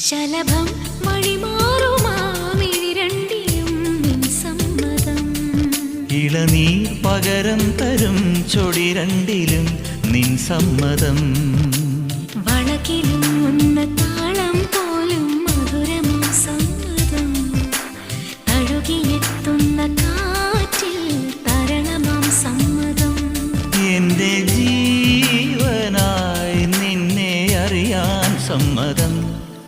ശലഭം വഴിമാറുമാമിഴിരണ്ടിലും നിൻ സമ്മതം. ഇളനീർ പകരം തരും ചൊടി രണ്ടിലും നിൻ സമ്മതം.